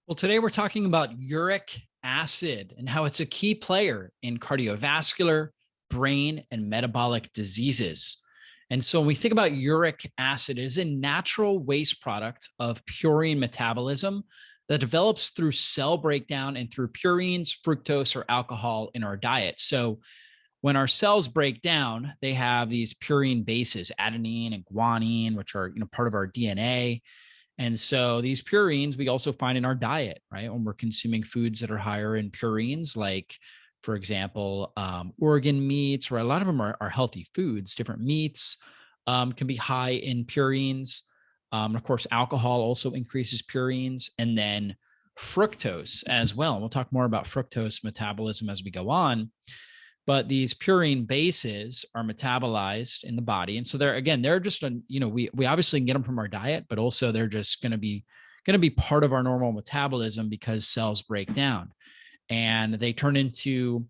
Well, today we're talking about uric acid and how it's a key player in cardiovascular, brain, and metabolic diseases. And so when we think about uric acid, it is a natural waste product of purine metabolism that develops through cell breakdown and through purines, fructose, or alcohol in our diet. So when our cells break down, they have these purine bases, adenine and guanine, which are part of our DNA. And so these purines we also find in our diet, right? When we're consuming foods that are higher in purines, like, for example, organ meats, or a lot of them are healthy foods. Different meats can be high in purines. Of course, alcohol also increases purines, and then fructose as well. And we'll talk more about fructose metabolism as we go on. But these purine bases are metabolized in the body, and so they're just we obviously can get them from our diet, but also they're just going to be part of our normal metabolism because cells break down and they turn into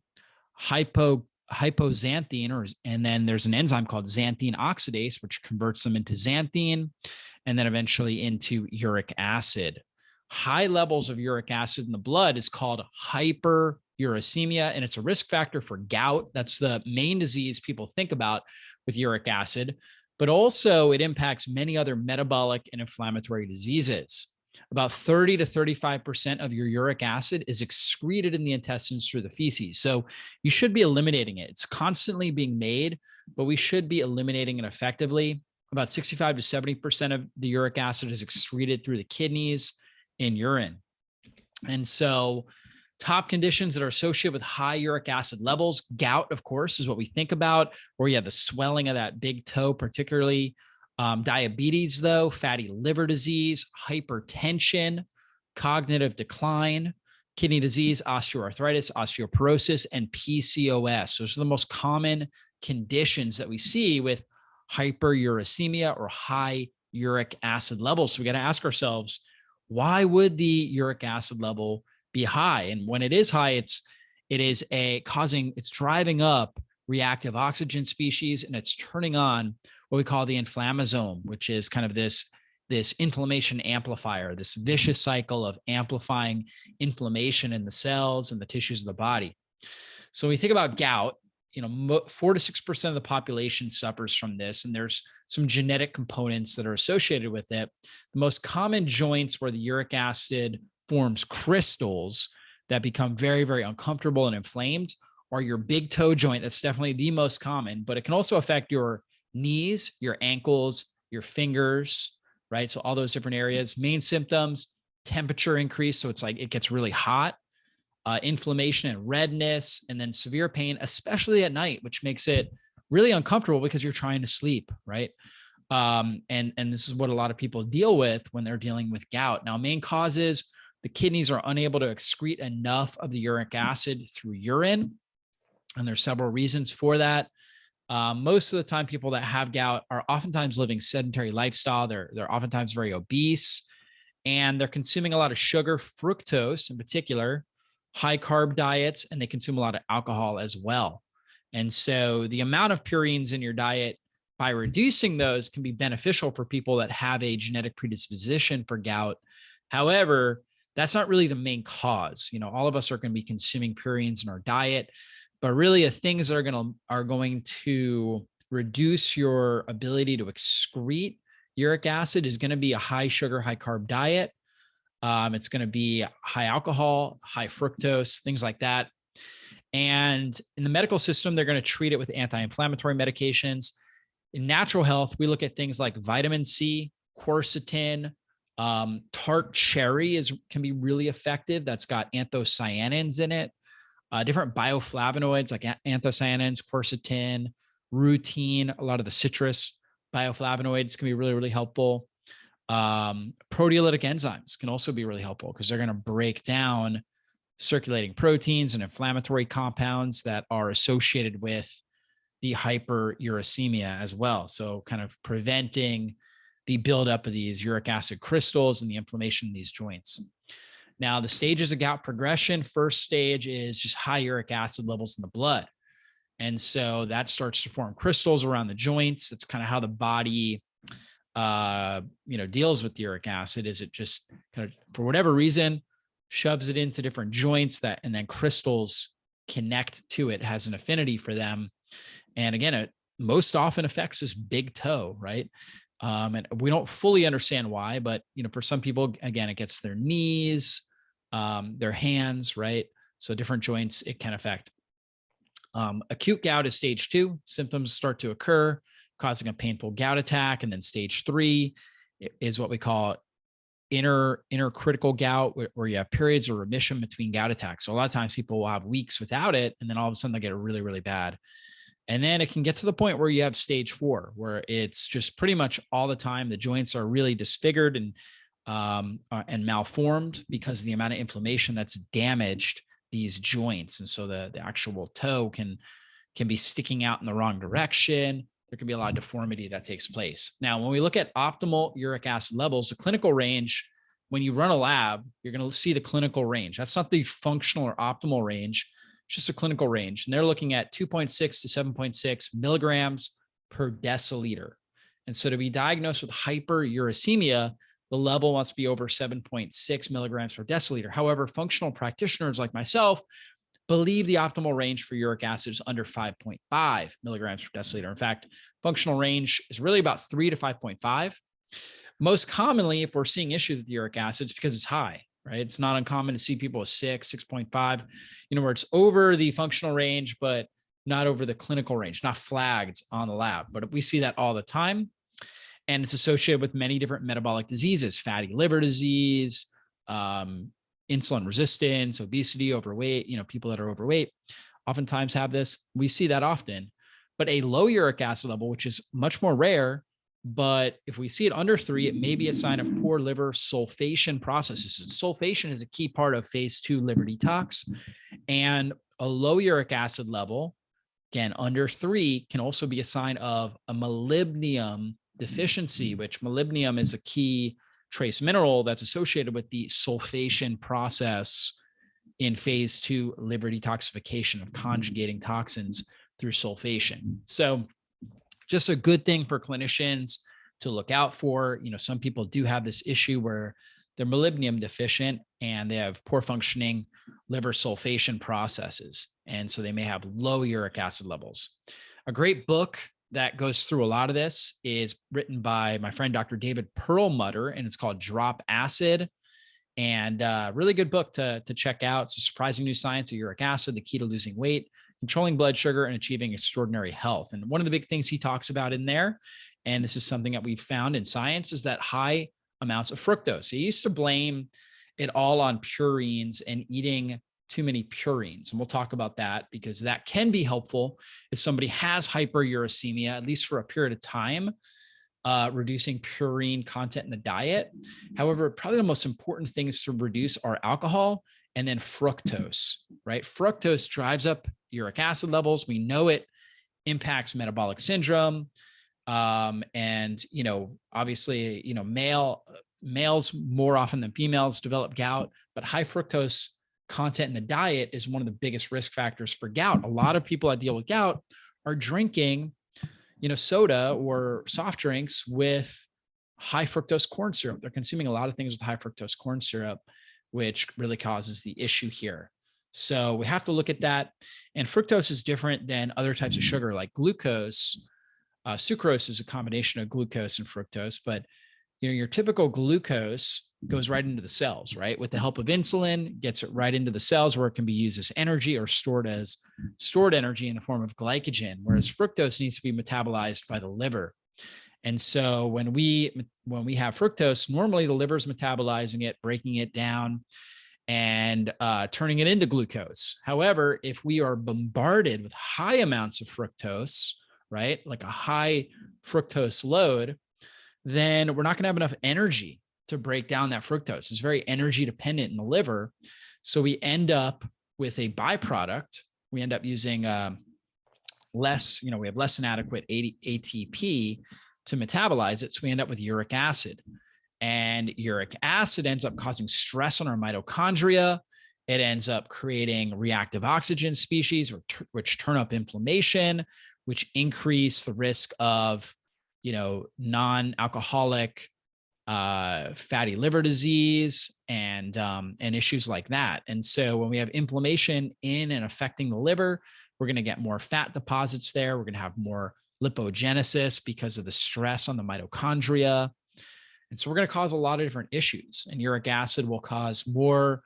hypoxanthine, and then there's an enzyme called xanthine oxidase which converts them into xanthine and then eventually into uric acid. High levels of uric acid in the blood is called hyperuricemia, and it's a risk factor for gout. That's the main disease people think about with uric acid, but also it impacts many other metabolic and inflammatory diseases. About 30 to 35% of your uric acid is excreted in the intestines through the feces. So you should be eliminating it. It's constantly being made, but we should be eliminating it effectively. About 65 to 70% of the uric acid is excreted through the kidneys in urine. And so top conditions that are associated with high uric acid levels, gout, of course, is what we think about, where you have the swelling of that big toe, particularly. Diabetes, though, fatty liver disease, hypertension, cognitive decline, kidney disease, osteoarthritis, osteoporosis, and PCOS. Those are the most common conditions that we see with hyperuricemia or high uric acid levels. So we got to ask ourselves, why would the uric acid level be high? And when it is high, it's driving up reactive oxygen species, and it's turning on what we call the inflammasome, which is kind of this inflammation amplifier, this vicious cycle of amplifying inflammation in the cells and the tissues of the body. So when we think about gout, 4 to 6% of the population suffers from this, and there's some genetic components that are associated with it. The most common joints where the uric acid forms crystals that become very, very uncomfortable and inflamed are your big toe joint. That's definitely the most common, but it can also affect your knees, your ankles, your fingers, right? So all those different areas. Main symptoms: temperature increase, so it's like it gets really hot. Inflammation and redness, and then severe pain, especially at night, which makes it really uncomfortable because you're trying to sleep, right? And this is what a lot of people deal with when they're dealing with gout. Now, main causes: the kidneys are unable to excrete enough of the uric acid through urine, and there's several reasons for that. Most of the time, people that have gout are oftentimes living sedentary lifestyle. They're oftentimes very obese, and they're consuming a lot of sugar, fructose in particular, high carb diets, and they consume a lot of alcohol as well. And so the amount of purines in your diet, by reducing those, can be beneficial for people that have a genetic predisposition for gout. However, that's not really the main cause. All of us are going to be consuming purines in our diet, but really the things that are going to reduce your ability to excrete uric acid is going to be a high sugar, high carb diet. It's going to be high alcohol, high fructose, things like that. And in the medical system, they're going to treat it with anti-inflammatory medications. In natural health, we look at things like vitamin C, quercetin, tart cherry can be really effective. That's got anthocyanins in it. Different bioflavonoids like anthocyanins, quercetin, rutin, a lot of the citrus bioflavonoids can be really, really helpful. Proteolytic enzymes can also be really helpful because they're going to break down circulating proteins and inflammatory compounds that are associated with the hyperuricemia as well. So kind of preventing the buildup of these uric acid crystals and the inflammation in these joints. Now, the stages of gout progression: first stage is just high uric acid levels in the blood. And so that starts to form crystals around the joints. That's kind of how the body deals with uric acid. Is it just kind of, for whatever reason, shoves it into different joints and then crystals connect to it, has an affinity for them. And again, it most often affects this big toe, right? And we don't fully understand why, but for some people, again, it gets their knees, their hands, right? So different joints it can affect. Acute gout is stage 2. Symptoms start to occur, causing a painful gout attack. And then stage 3 is what we call inner critical gout, where you have periods of remission between gout attacks. So a lot of times people will have weeks without it, and then all of a sudden they get really, really bad. And then it can get to the point where you have stage 4, where it's just pretty much all the time. The joints are really disfigured and malformed because of the amount of inflammation that's damaged these joints. And so the actual toe can be sticking out in the wrong direction. There can be a lot of deformity that takes place. Now, when we look at optimal uric acid levels, the clinical range, when you run a lab, you're going to see the clinical range. That's not the functional or optimal range. It's just a clinical range. And they're looking at 2.6 to 7.6 milligrams per deciliter. And so to be diagnosed with hyperuricemia, the level must be over 7.6 milligrams per deciliter. However, functional practitioners like myself believe the optimal range for uric acid is under 5.5 milligrams per deciliter. In fact, functional range is really about 3 to 5.5. Most commonly, if we're seeing issues with uric acid, it's because it's high, right? It's not uncommon to see people with 6.5, where it's over the functional range, but not over the clinical range, not flagged on the lab. But we see that all the time. And it's associated with many different metabolic diseases, fatty liver disease, insulin resistance, obesity, overweight. People that are overweight oftentimes have this. We see that often. But a low uric acid level, which is much more rare, but if we see it under 3, it may be a sign of poor liver sulfation processes. Sulfation is a key part of phase 2 liver detox. And a low uric acid level, again, under 3, can also be a sign of a molybdenum deficiency, which molybdenum is a key trace mineral that's associated with the sulfation process in phase 2 liver detoxification of conjugating toxins through sulfation. So just a good thing for clinicians to look out for. Some people do have this issue where they're molybdenum deficient and they have poor functioning liver sulfation processes. And so they may have low uric acid levels. A great book that goes through a lot of this is written by my friend, Dr. David Perlmutter, and it's called Drop Acid. And really good book to check out. It's a surprising new science of uric acid, the key to losing weight, controlling blood sugar, and achieving extraordinary health. And one of the big things he talks about in there, and this is something that we've found in science, is that high amounts of fructose. He used to blame it all on purines and eating too many purines. And we'll talk about that because that can be helpful if somebody has hyperuricemia, at least for a period of time, reducing purine content in the diet. However, probably the most important things to reduce are alcohol and then fructose, right? Fructose drives up uric acid levels. We know it impacts metabolic syndrome. And, obviously, males more often than females develop gout, but high fructose content in the diet is one of the biggest risk factors for gout. A lot of people that deal with gout are drinking, soda or soft drinks with high fructose corn syrup. They're consuming a lot of things with high fructose corn syrup, which really causes the issue here. So we have to look at that. And fructose is different than other types of sugar like glucose. Sucrose is a combination of glucose and fructose, but your typical glucose goes right into the cells, right? With the help of insulin, gets it right into the cells where it can be used as energy or stored energy in the form of glycogen, whereas fructose needs to be metabolized by the liver. And so when we have fructose, normally the liver is metabolizing it, breaking it down, and turning it into glucose. However, if we are bombarded with high amounts of fructose, right, like a high fructose load, then we're not going to have enough energy to break down that fructose. It's very energy dependent in the liver. So we end up with a byproduct. We end up using less, we have less than adequate ATP to metabolize it. So we end up with uric acid. And uric acid ends up causing stress on our mitochondria. It ends up creating reactive oxygen species, which turn up inflammation, which increase the risk of, non-alcoholic fatty liver disease and issues like that. And so when we have inflammation in and affecting the liver, we're going to get more fat deposits there. We're going to have more lipogenesis because of the stress on the mitochondria. And so we're going to cause a lot of different issues. And uric acid will cause more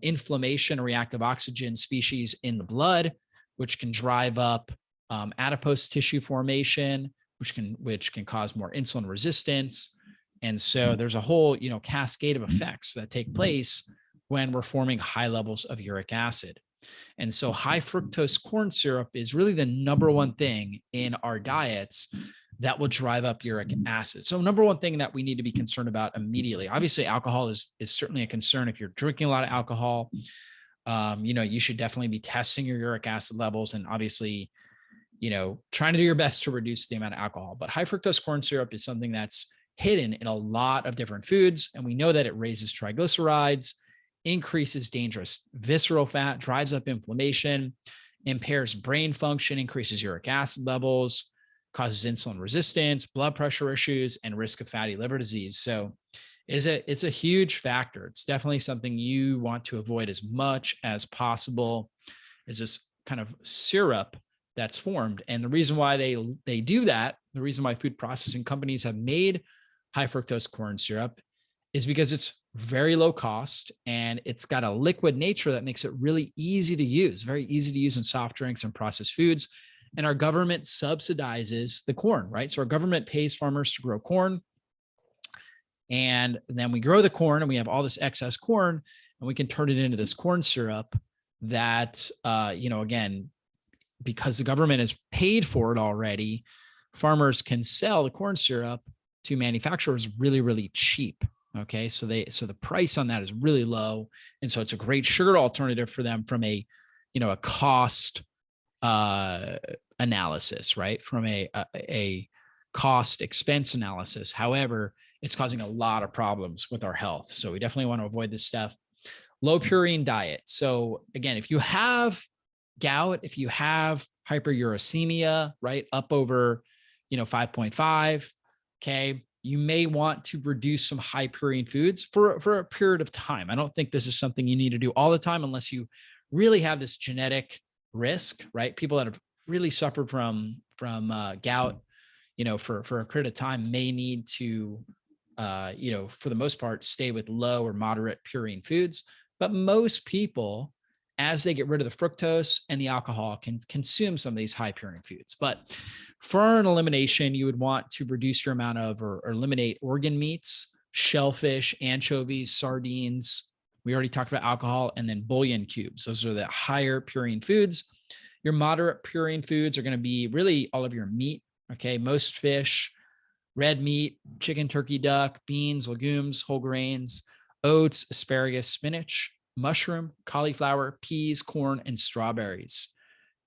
inflammation, reactive oxygen species in the blood, which can drive up adipose tissue formation, which can cause more insulin resistance. And so there's a whole, cascade of effects that take place when we're forming high levels of uric acid. And so high fructose corn syrup is really the number one thing in our diets that will drive up uric acid. So number one thing that we need to be concerned about immediately, obviously alcohol is certainly a concern. If you're drinking a lot of alcohol, you should definitely be testing your uric acid levels and obviously, trying to do your best to reduce the amount of alcohol. But high fructose corn syrup is something that's hidden in a lot of different foods. And we know that it raises triglycerides, increases dangerous visceral fat, drives up inflammation, impairs brain function, increases uric acid levels, causes insulin resistance, blood pressure issues, and risk of fatty liver disease. So it's a huge factor. It's definitely something you want to avoid as much as possible, is this kind of syrup that's formed. And the reason why they do that, the reason why food processing companies have made high fructose corn syrup is because it's very low cost and it's got a liquid nature that makes it really easy to use, very easy to use in soft drinks and processed foods. And our government subsidizes the corn, right? So our government pays farmers to grow corn. And then we grow the corn and we have all this excess corn and we can turn it into this corn syrup that, again, because the government has paid for it already, farmers can sell the corn syrup to manufacturers really, really cheap. Okay. So the price on that is really low. And so it's a great sugar alternative for them from a cost analysis, right? From a cost expense analysis. However, it's causing a lot of problems with our health. So we definitely want to avoid this stuff. Low purine diet. So again, if you have gout, if you have hyperuricemia, right, up over, 5.5, okay, you may want to reduce some high purine foods for a period of time. I don't think this is something you need to do all the time unless you really have this genetic risk, right? People that have really suffered from gout, for a period of time may need to, for the most part, stay with low or moderate purine foods. But most people, as they get rid of the fructose and the alcohol, can consume some of these high purine foods. But for an elimination, you would want to reduce your amount of or eliminate organ meats, shellfish, anchovies, sardines. We already talked about alcohol, and then bouillon cubes. Those are the higher purine foods. Your moderate purine foods are going to be really all of your meat. Okay. Most fish, red meat, chicken, turkey, duck, beans, legumes, whole grains, oats, asparagus, spinach, mushroom, cauliflower, peas, corn, and strawberries.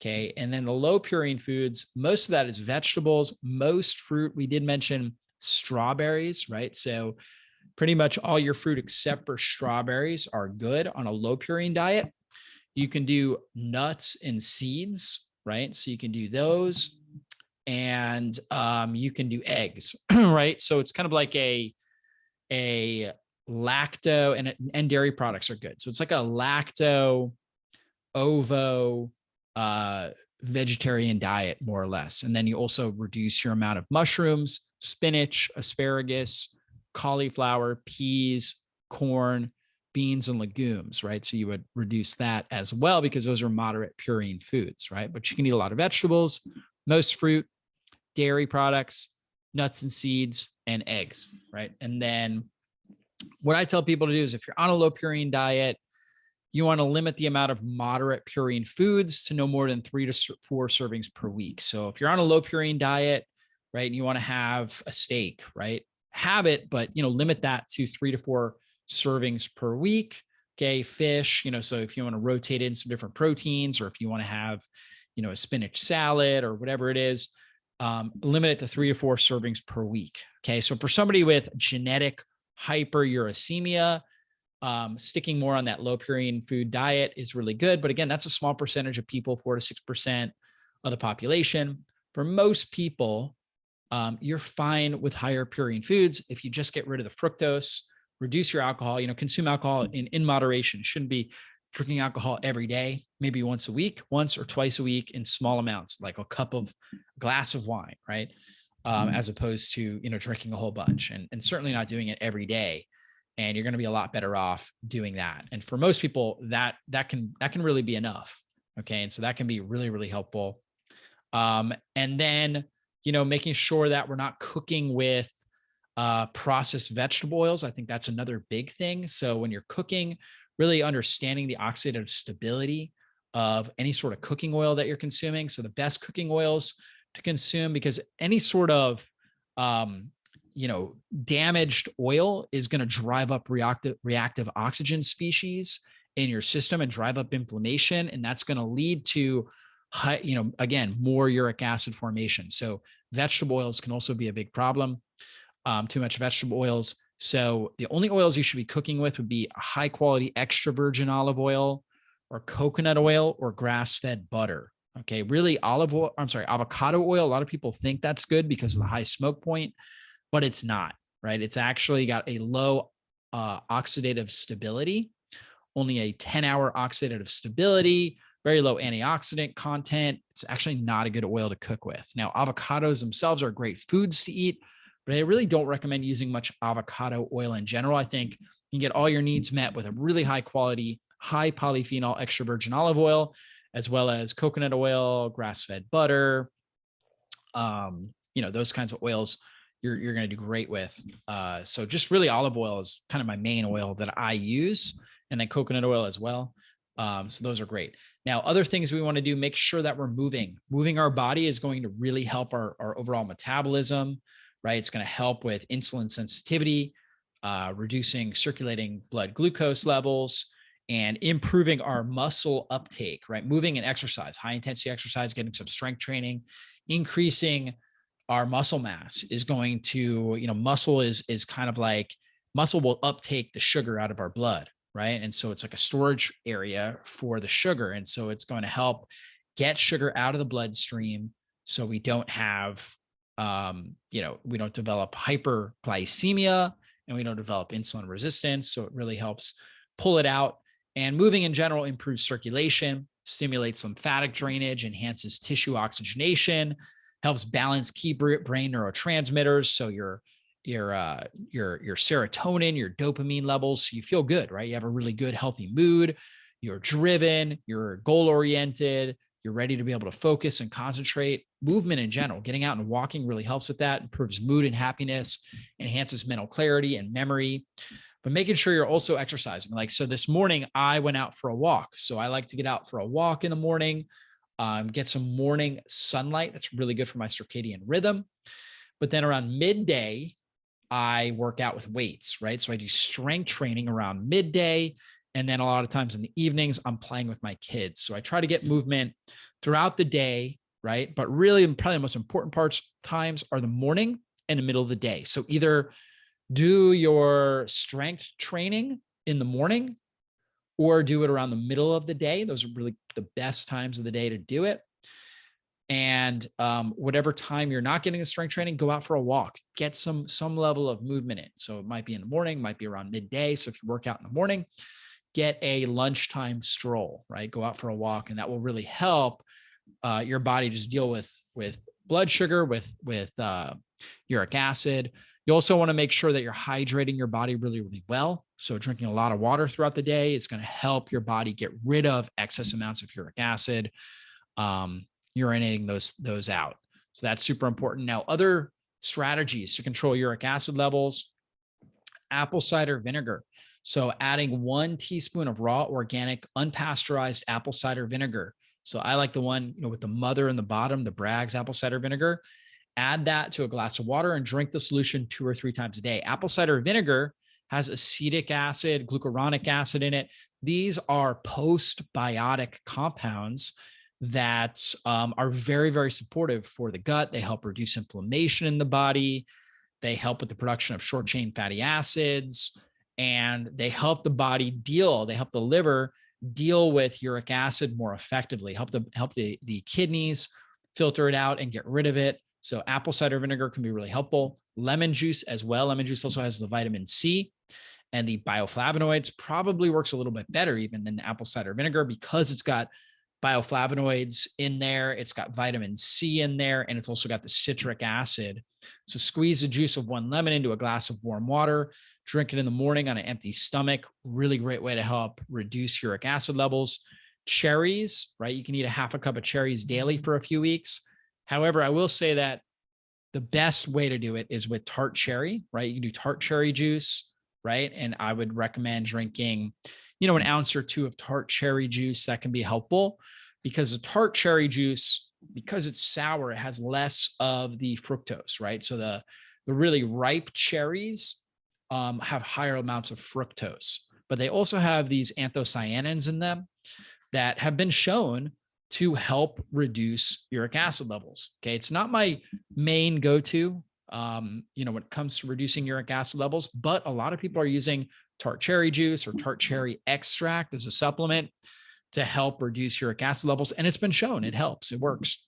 Okay. And then the low purine foods, most of that is vegetables, most fruit. We did mention strawberries, right? So pretty much all your fruit except for strawberries are good on a low purine diet. You can do nuts and seeds, right? So you can do those, and you can do eggs, right? So it's kind of like a lacto, and dairy products are good. So it's like a lacto, ovo, vegetarian diet, more or less. And then you also reduce your amount of mushrooms, spinach, asparagus, cauliflower, peas, corn, beans, and legumes, right? So you would reduce that as well because those are moderate purine foods, right? But you can eat a lot of vegetables, most fruit, dairy products, nuts and seeds, and eggs, right? And then what I tell people to do is if you're on a low purine diet, you want to limit the amount of moderate purine foods to no more than 3 to 4 servings per week. So if you're on a low purine diet, right, and you want to have a steak, right, have it, but, limit that to 3 to 4 servings per week. Okay. Fish, so if you want to rotate in some different proteins, or if you want to have, a spinach salad or whatever it is, limit it to 3 to 4 servings per week. Okay. So for somebody with genetic hyperuricemia, sticking more on that low purine food diet is really good. But again, that's a small percentage of people, 4 to 6% of the population. For most people, you're fine with higher purine foods. If you just get rid of the fructose, reduce your alcohol, consume alcohol in moderation. Shouldn't be drinking alcohol every day, maybe once a week, once or twice a week in small amounts, like a glass of wine, right? As opposed to, drinking a whole bunch, and certainly not doing it every day. And you're going to be a lot better off doing that. And for most people, that can really be enough. Okay. And so that can be really, really helpful. And then, making sure that we're not cooking with processed vegetable oils. I think that's another big thing. So when you're cooking, really understanding the oxidative stability of any sort of cooking oil that you're consuming. So the best cooking oils to consume, because any sort of, damaged oil is going to drive up reactive oxygen species in your system and drive up inflammation. And that's going to lead to again, more uric acid formation. So vegetable oils can also be a big problem. Too much vegetable oils. So the only oils you should be cooking with would be a high quality extra virgin olive oil or coconut oil or grass-fed butter. Okay. Really avocado oil. A lot of people think that's good because of the high smoke point, but it's not, right? It's actually got a low oxidative stability, only a 10-hour oxidative stability, very low antioxidant content. It's actually not a good oil to cook with. Now, avocados themselves are great foods to eat, but I really don't recommend using much avocado oil in general. I think you can get all your needs met with a really high quality, high polyphenol extra virgin olive oil, as well as coconut oil, grass-fed butter, those kinds of oils you're going to do great with. So just really olive oil is kind of my main oil that I use, and then coconut oil as well. So those are great. Now, other things we want to do, make sure that we're moving. Moving our body is going to really help our overall metabolism, right? It's going to help with insulin sensitivity, reducing circulating blood glucose levels, and improving our muscle uptake, right? Moving and exercise, high intensity exercise, getting some strength training, increasing our muscle mass is going to, muscle is kind of like, muscle will uptake the sugar out of our blood, right? And so it's like a storage area for the sugar. And so it's going to help get sugar out of the bloodstream so we don't have, we don't develop hyperglycemia and we don't develop insulin resistance. So it really helps pull it out. And moving in general improves circulation, stimulates lymphatic drainage, enhances tissue oxygenation, helps balance key brain neurotransmitters. So your serotonin, your dopamine levels, so you feel good, right? You have a really good, healthy mood. You're driven, you're goal-oriented, you're ready to be able to focus and concentrate. Movement in general, getting out and walking really helps with that, improves mood and happiness, enhances mental clarity and memory. But making sure you're also exercising. So this morning I went out for a walk. So I like to get out for a walk in the morning, get some morning sunlight. That's really good for my circadian rhythm. But then around midday, I work out with weights, right? So I do strength training around midday. And then a lot of times in the evenings, I'm playing with my kids. So I try to get movement throughout the day, right? But really, probably the most important times are the morning and the middle of the day. So either do your strength training in the morning or do it around the middle of the day. Those are really the best times of the day to do it. And whatever time you're not getting the strength training, go out for a walk, get some level of movement in. So it might be in the morning, might be around midday. So if you work out in the morning, get a lunchtime stroll, right? Go out for a walk, and that will really help your body just deal with blood sugar, with uric acid. You also want to make sure that you're hydrating your body really, really well. So drinking a lot of water throughout the day is going to help your body get rid of excess amounts of uric acid, urinating those out. So that's super important. Now, other strategies to control uric acid levels, apple cider vinegar. So adding 1 teaspoon of raw, organic, unpasteurized apple cider vinegar. So I like the one, with the mother in the bottom, the Bragg's apple cider vinegar. Add that to a glass of water and drink the solution 2 or 3 times a day. Apple cider vinegar has acetic acid, glucuronic acid in it. These are postbiotic compounds that are very, very supportive for the gut. They help reduce inflammation in the body. They help with the production of short chain fatty acids, and they help the body they help the liver deal with uric acid more effectively, help the kidneys filter it out and get rid of it. So apple cider vinegar can be really helpful. Lemon juice as well. Lemon juice also has the vitamin C and the bioflavonoids, probably works a little bit better even than the apple cider vinegar because it's got bioflavonoids in there. It's got vitamin C in there, and it's also got the citric acid. So squeeze the juice of 1 lemon into a glass of warm water, drink it in the morning on an empty stomach. Really great way to help reduce uric acid levels. Cherries, right? You can eat a half a cup of cherries daily for a few weeks. However, I will say that the best way to do it is with tart cherry, right? You can do tart cherry juice, right? And I would recommend drinking, an ounce or two of tart cherry juice. That can be helpful because the tart cherry juice, because it's sour, it has less of the fructose, right? So the really ripe cherries have higher amounts of fructose, but they also have these anthocyanins in them that have been shown to help reduce uric acid levels. Okay. It's not my main go-to, when it comes to reducing uric acid levels, but a lot of people are using tart cherry juice or tart cherry extract as a supplement to help reduce uric acid levels. And it's been shown it helps, it works.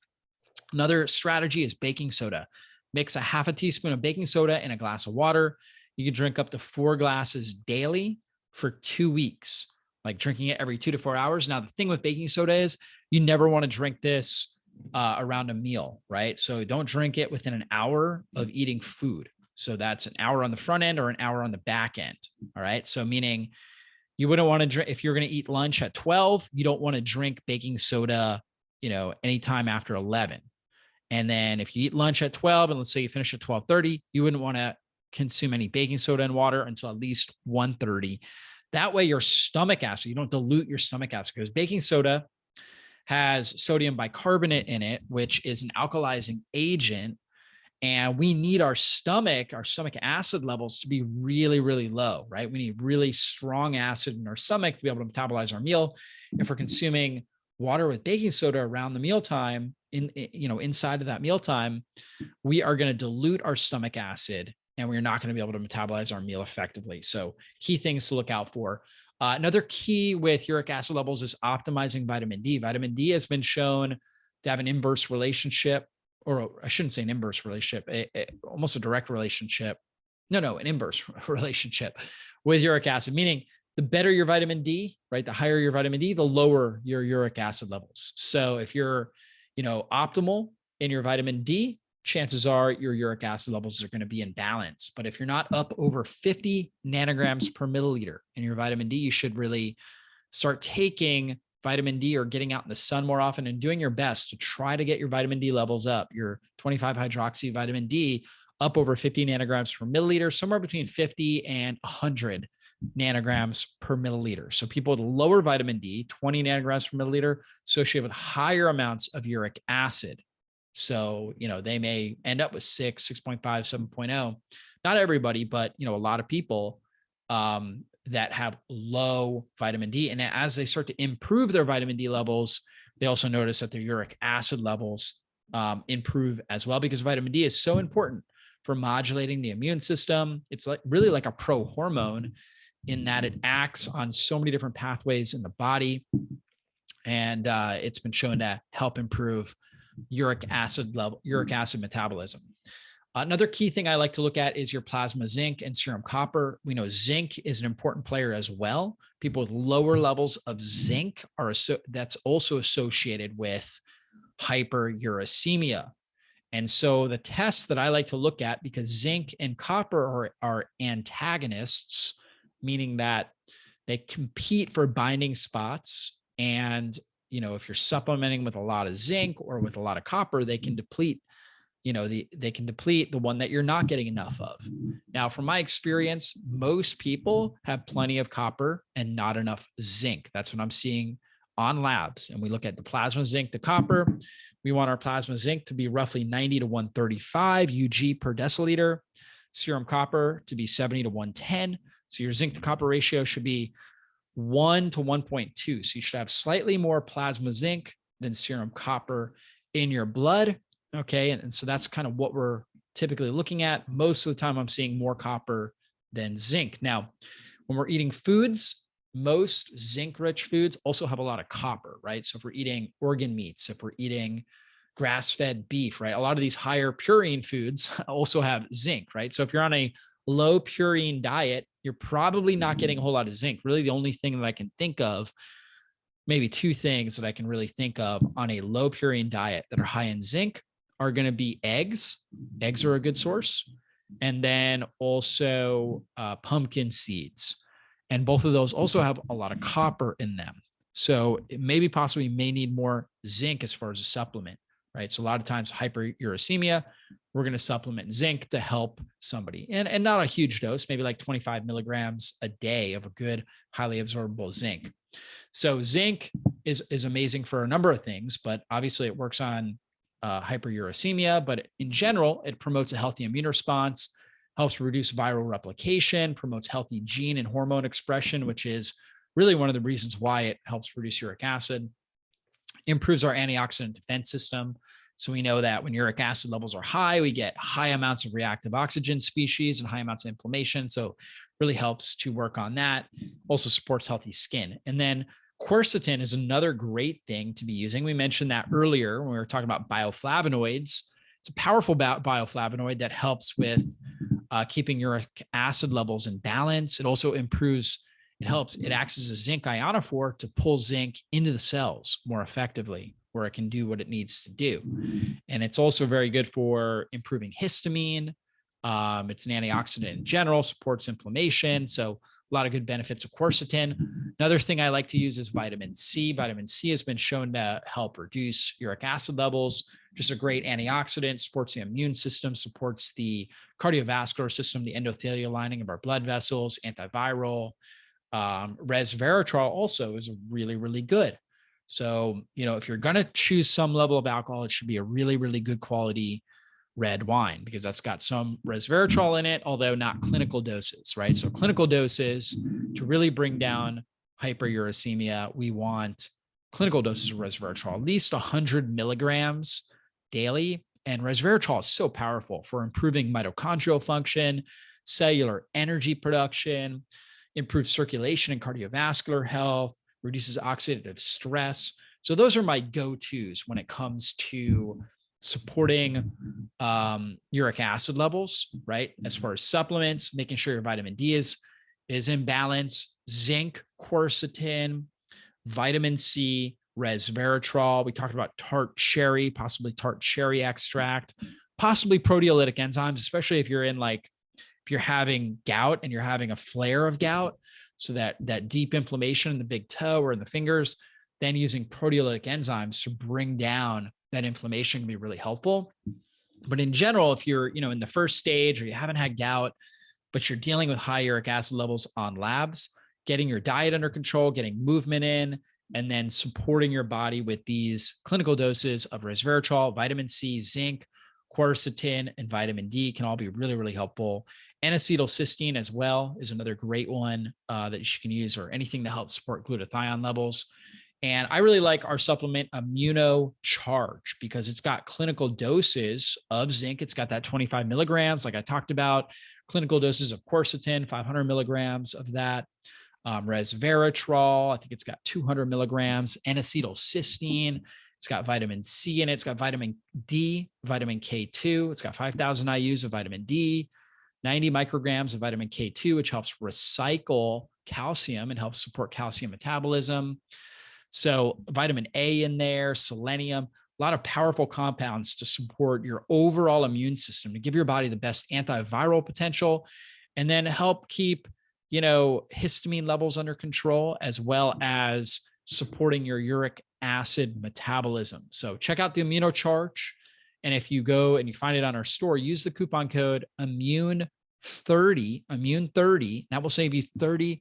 Another strategy is baking soda. Mix a half a teaspoon of baking soda in a glass of water. You can drink up to 4 glasses daily for 2 weeks, like drinking it every 2 to 4 hours. Now, the thing with baking soda is you never want to drink this around a meal, right? So don't drink it within an hour of eating food. So that's an hour on the front end or an hour on the back end. All right. So meaning you wouldn't want to drink, if you're going to eat lunch at 12, you don't want to drink baking soda, anytime after 11. And then if you eat lunch at 12 and let's say you finish at 12:30, you wouldn't want to consume any baking soda and water until at least 1:30. That way your stomach acid, you don't dilute your stomach acid because baking soda has sodium bicarbonate in it, which is an alkalizing agent. And we need our stomach acid levels to be really, really low, right? We need really strong acid in our stomach to be able to metabolize our meal. If we're consuming water with baking soda around the mealtime, inside of that mealtime, we are going to dilute our stomach acid and we're not going to be able to metabolize our meal effectively. So key things to look out for. Another key with uric acid levels is optimizing vitamin D. Vitamin D has been shown to have an inverse relationship, or I shouldn't say an inverse relationship, almost a direct relationship. No, an inverse relationship with uric acid, meaning the better your vitamin D, right? The higher your vitamin D, the lower your uric acid levels. So if you're, optimal in your vitamin D, chances are your uric acid levels are going to be in balance. But if you're not up over 50 nanograms per milliliter in your vitamin D, you should really start taking vitamin D or getting out in the sun more often and doing your best to try to get your vitamin D levels up, your 25 hydroxy vitamin D up over 50 nanograms per milliliter, somewhere between 50 and 100 nanograms per milliliter. So people with lower vitamin D, 20 nanograms per milliliter, associated with higher amounts of uric acid. So, they may end up with 6.5, 7.0. Not everybody, but, a lot of people that have low vitamin D. And as they start to improve their vitamin D levels, they also notice that their uric acid levels improve as well, because vitamin D is so important for modulating the immune system. It's really like a pro-hormone in that it acts on so many different pathways in the body. And it's been shown to help improve uric acid metabolism. Another key thing I like to look at is your plasma zinc and serum copper. We know zinc is an important player as well. People with lower levels of zinc that's also associated with hyperuricemia. And so the tests that I like to look at, because zinc and copper are antagonists, meaning that they compete for binding spots. And, if you're supplementing with a lot of zinc or with a lot of copper, they can deplete the one that you're not getting enough of. Now, from my experience, most people have plenty of copper and not enough zinc. That's what I'm seeing on labs. And we look at the plasma zinc to copper. We want our plasma zinc to be roughly 90 to 135 UG per deciliter, serum copper to be 70 to 110. So your zinc to copper ratio should be 1 to 1.2. So you should have slightly more plasma zinc than serum copper in your blood. Okay. And so that's kind of what we're typically looking at. Most of the time I'm seeing more copper than zinc. Now, when we're eating foods, most zinc rich foods also have a lot of copper, right? So if we're eating organ meats, if we're eating grass-fed beef, right? A lot of these higher purine foods also have zinc, right? So if you're on a low purine diet, you're probably not getting a whole lot of zinc. Really, the only thing that I can think of, maybe two things that I can really think of on a low purine diet that are high in zinc are going to be eggs. Eggs are a good source. And then also pumpkin seeds. And both of those also have a lot of copper in them. So it maybe possibly you may need more zinc as far as a supplement, right? So a lot of times hyperuricemia, we're going to supplement zinc to help somebody, and not a huge dose, maybe like 25 milligrams a day of a good, highly absorbable zinc. So zinc is amazing for a number of things, but obviously it works on hyperuricemia, but in general, it promotes a healthy immune response, helps reduce viral replication, promotes healthy gene and hormone expression, which is really one of the reasons why it helps reduce uric acid, improves our antioxidant defense system. So we know that when uric acid levels are high, we get high amounts of reactive oxygen species and high amounts of inflammation. So really helps to work on that. Also supports healthy skin. And then quercetin is another great thing to be using. We mentioned that earlier when we were talking about bioflavonoids. It's a powerful bioflavonoid that helps with keeping uric acid levels in balance. It also improves, it acts as a zinc ionophore to pull zinc into the cells more effectively, where it can do what it needs to do. And it's also very good for improving histamine. It's an antioxidant in general, supports inflammation. So a lot of good benefits of quercetin. Another thing I like to use is vitamin C. Vitamin C has been shown to help reduce uric acid levels. Just a great antioxidant, supports the immune system, supports the cardiovascular system, the endothelial lining of our blood vessels, antiviral. Resveratrol also is really, really good. So, if you're going to choose some level of alcohol, it should be a really, really good quality red wine, because that's got some resveratrol in it, although not clinical doses, right? So clinical doses to really bring down hyperuricemia, we want clinical doses of resveratrol, at least 100 milligrams daily. And resveratrol is so powerful for improving mitochondrial function, cellular energy production, improves circulation and cardiovascular health, reduces oxidative stress. So those are my go-tos when it comes to supporting uric acid levels, right? As far as supplements, making sure your vitamin D is in balance, zinc, quercetin, vitamin C, resveratrol. We talked about tart cherry, possibly tart cherry extract, possibly proteolytic enzymes, especially if you're if you're having gout and you're having a flare of gout. So that deep inflammation in the big toe or in the fingers, then using proteolytic enzymes to bring down that inflammation can be really helpful. But in general, if you're, in the first stage or you haven't had gout, but you're dealing with high uric acid levels on labs, getting your diet under control, getting movement in, and then supporting your body with these clinical doses of resveratrol, vitamin C, zinc, quercetin, and vitamin D can all be really, really helpful. N-acetylcysteine as well is another great one that you can use, or anything to help support glutathione levels. And I really like our supplement Immunocharge because it's got clinical doses of zinc. It's got that 25 milligrams, like I talked about, clinical doses of quercetin, 500 milligrams of that. Resveratrol, I think it's got 200 milligrams. N-acetylcysteine, it's got vitamin C in it. It's got vitamin D, vitamin K2. It's got 5,000 IUs of vitamin D, 90 micrograms of vitamin K2, which helps recycle calcium and helps support calcium metabolism. So vitamin A in there, selenium, a lot of powerful compounds to support your overall immune system, to give your body the best antiviral potential, and then help keep, histamine levels under control, as well as supporting your uric acid metabolism. So check out the Immunocharge. And if you go and you find it on our store, use the coupon code immune30, that will save you 30%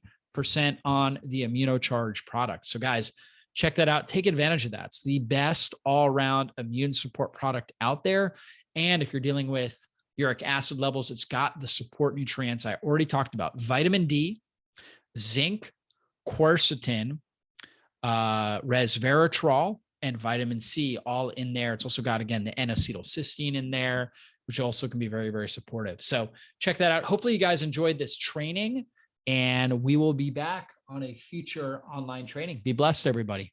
on the Immunocharge product. So guys, check that out. Take advantage of that. It's the best all-around immune support product out there. And if you're dealing with uric acid levels, it's got the support nutrients I already talked about: vitamin D, zinc, quercetin, resveratrol, and vitamin C all in there. It's also got, again, the N-acetylcysteine in there, which also can be very, very supportive. So check that out. Hopefully you guys enjoyed this training, and we will be back on a future online training. Be blessed, everybody.